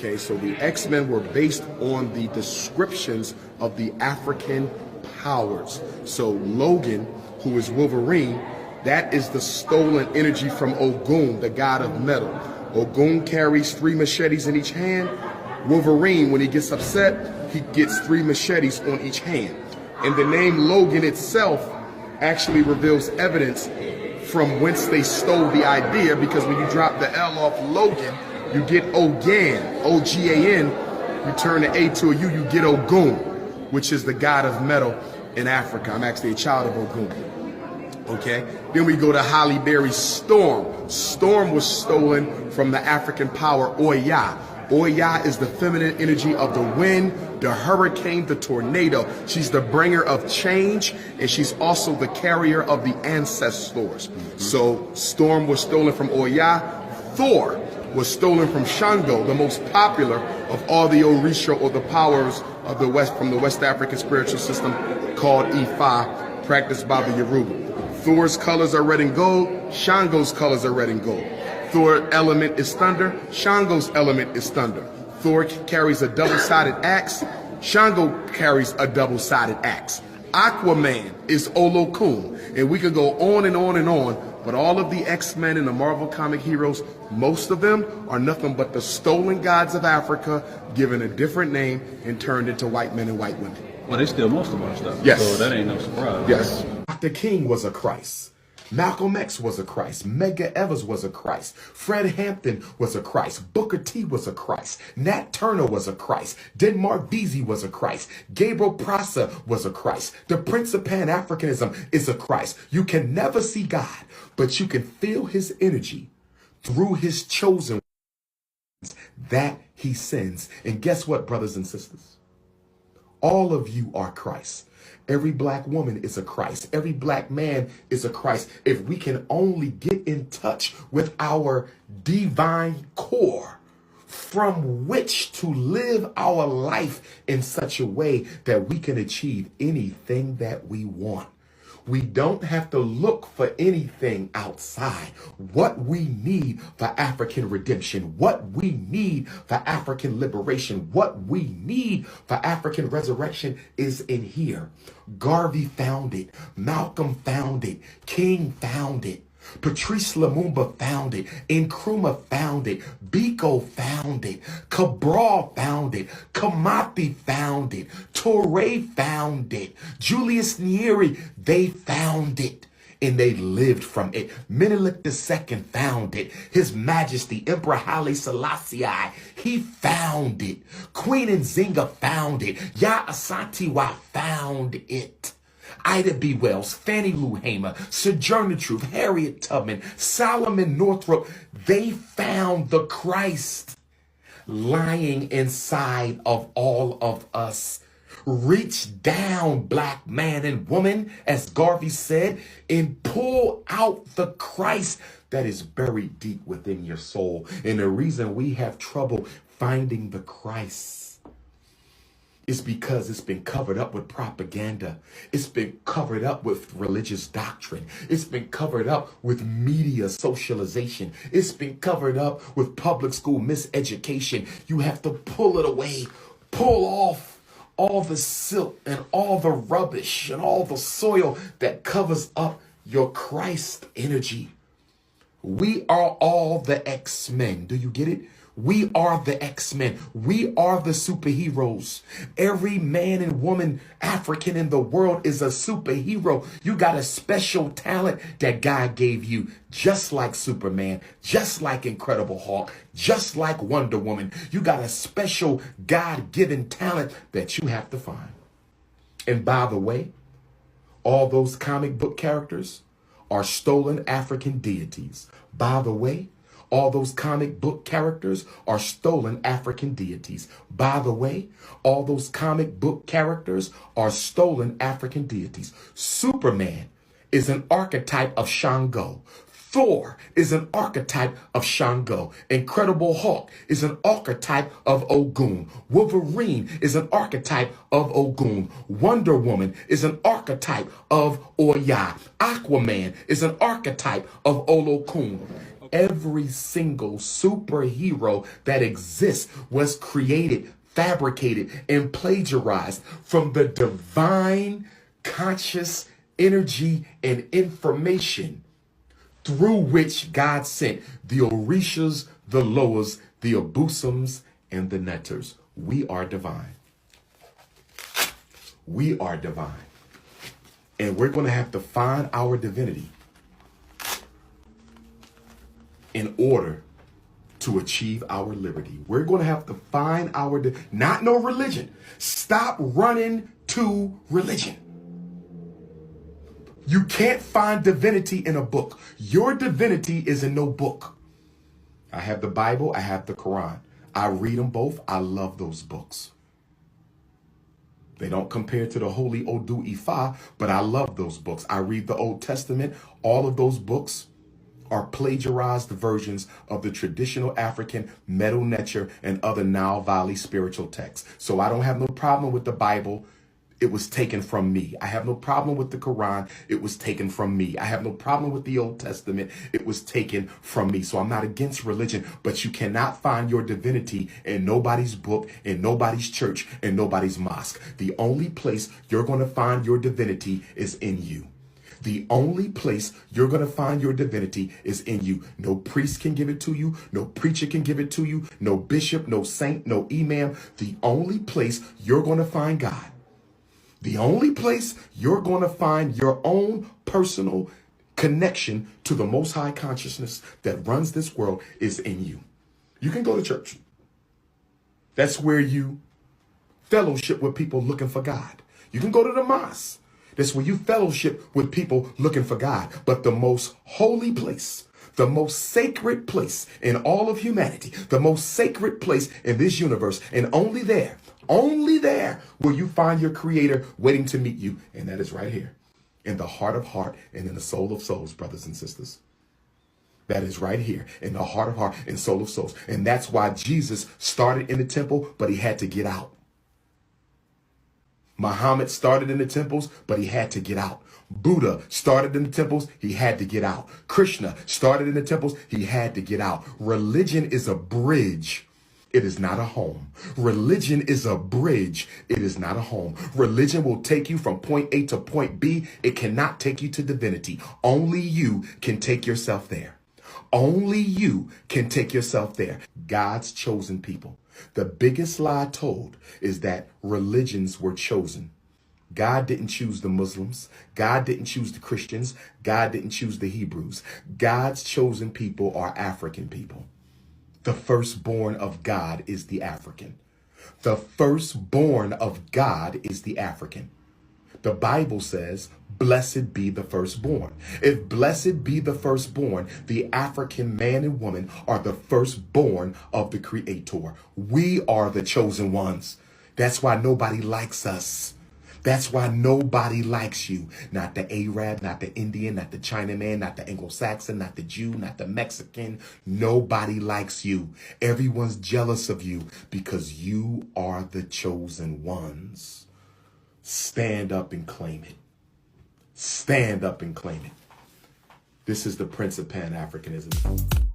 Okay, so the X-Men were based on the descriptions of the African powers. So Logan, who is Wolverine, that is the stolen energy from Ogun, the god of metal. Ogun carries 3 machetes in each hand. Wolverine, when he gets upset, he gets 3 machetes on each hand. And the name Logan itself actually reveals evidence from whence they stole the idea, because when you drop the L off Logan, you get Ogan, O-G-A-N. You turn the A to a U, you get Ogun, which is the god of metal in Africa. I'm actually a child of Ogun. Okay, then we go to Halle Berry's Storm. Storm was stolen from the African power Oya. Oya is the feminine energy of the wind, the hurricane, the tornado. She's the bringer of change, and she's also the carrier of the ancestors. So Storm was stolen from Oya. Thor was stolen from Shango, the most popular of all the Orisha, or the powers of the West, from the West African spiritual system called Ifa, practiced by the Yoruba. Thor's colors are red and gold. Shango's colors are red and gold. Thor's element is thunder. Shango's element is thunder. Thor carries a double-sided axe. Shango carries a double-sided axe. Aquaman is Olokun. And we could go on and on and on, but all of the X-Men and the Marvel comic heroes, most of them are nothing but the stolen gods of Africa, given a different name and turned into white men and white women. Well, they steal most of our stuff. Yes. So that ain't no surprise. Yes. Dr. King was a Christ. Malcolm X was a Christ. Medgar Evers was a Christ. Fred Hampton was a Christ. Booker T was a Christ. Nat Turner was a Christ. Denmark Vesey was a Christ. Gabriel Prosser was a Christ. The Prince of Pan-Africanism is a Christ. You can never see God, but you can feel his energy through his chosen ones that he sends. And guess what, brothers and sisters? All of you are Christ. Every black woman is a Christ. Every black man is a Christ. If we can only get in touch with our divine core, from which to live our life in such a way that we can achieve anything that we want. We don't have to look for anything outside. What we need for African redemption, what we need for African liberation, what we need for African resurrection is in here. Garvey found it. Malcolm found it. King found it. Patrice Lumumba found it. Nkrumah found it. Biko found it. Cabral found it. Kamati found it. Touré found it. Julius Nyeri, they found it. And they lived from it. Menelik II found it. His Majesty, Emperor Haile Selassie, he found it. Queen Nzinga found it. Ya Asantewaa found it. Ida B. Wells, Fannie Lou Hamer, Sojourner Truth, Harriet Tubman, Solomon Northrop, they found the Christ lying inside of all of us. Reach down, black man and woman, as Garvey said, and pull out the Christ that is buried deep within your soul. And the reason we have trouble finding the Christ is because it's been covered up with propaganda. It's been covered up with religious doctrine. It's been covered up with media socialization. It's been covered up with public school miseducation. You have to pull it away, pull off all the silt and all the rubbish and all the soil that covers up your Christ energy. We are all the X-Men. Do you get it? We are the X-Men. We are the superheroes. Every man and woman African in the world is a superhero. You got a special talent that God gave you, just like Superman, just like Incredible Hulk, just like Wonder Woman. You got a special God-given talent that you have to find. And by the way, all those comic book characters are stolen African deities. By the way, all those comic book characters are stolen African deities. By the way, all those comic book characters are stolen African deities. Superman is an archetype of Shango. Thor is an archetype of Shango. Incredible Hulk is an archetype of Ogun. Wolverine is an archetype of Ogun. Wonder Woman is an archetype of Oya. Aquaman is an archetype of Olokun. every single superhero that exists was created, fabricated, and plagiarized from the divine conscious energy and information through which God sent the Orishas, the Loas, the Abusums, and the Netters. We are divine. We are divine. And we're going to have to find our divinity in order to achieve our liberty. We're going to have to find our, not no religion. Stop running to religion. You can't find divinity in a book. Your divinity is in no book. I have the Bible. I have the Quran. I read them both. I love those books. They don't compare to the Holy Odu Ifa, but I love those books. I read the Old Testament. All of those books are plagiarized versions of the traditional African Medu Neter and other Nile Valley spiritual texts. So I don't have no problem with the Bible. It was taken from me. I have no problem with the Quran. It was taken from me. I have no problem with the Old Testament. It was taken from me. So I'm not against religion, but you cannot find your divinity in nobody's book, in nobody's church, in nobody's mosque. The only place you're going to find your divinity is in you. The only place you're going to find your divinity is in you. No priest can give it to you. No preacher can give it to you. No bishop, no saint, no imam. The only place you're going to find God, the only place you're going to find your own personal connection to the Most High consciousness that runs this world is in you. You can go to church. That's where you fellowship with people looking for God. You can go to the mosque. That's where you fellowship with people looking for God. But the most holy place, the most sacred place in all of humanity, the most sacred place in this universe, and only there will you find your creator waiting to meet you. And that is right here in the heart of heart and in the soul of souls, brothers and sisters. That is right here in the heart of heart and soul of souls. And that's why Jesus started in the temple, but he had to get out. Muhammad started in the temples, but he had to get out. Buddha started in the temples, he had to get out. Krishna started in the temples, he had to get out. Religion is a bridge. It is not a home. Religion is a bridge. It is not a home. Religion will take you from point A to point B. It cannot take you to divinity. Only you can take yourself there. Only you can take yourself there. God's chosen people. The biggest lie told is that religions were chosen. God didn't choose the Muslims. God didn't choose the Christians. God didn't choose the Hebrews. God's chosen people are African people. The firstborn of God is the African. The firstborn of God is the African. The Bible says, blessed be the firstborn. If blessed be the firstborn, the African man and woman are the firstborn of the Creator. We are the chosen ones. That's why nobody likes us. That's why nobody likes you. Not the Arab, not the Indian, not the Chinaman, not the Anglo-Saxon, not the Jew, not the Mexican. Nobody likes you. Everyone's jealous of you because you are the chosen ones. Stand up and claim it. Stand up and claim it. This is the Prince of Pan-Africanism.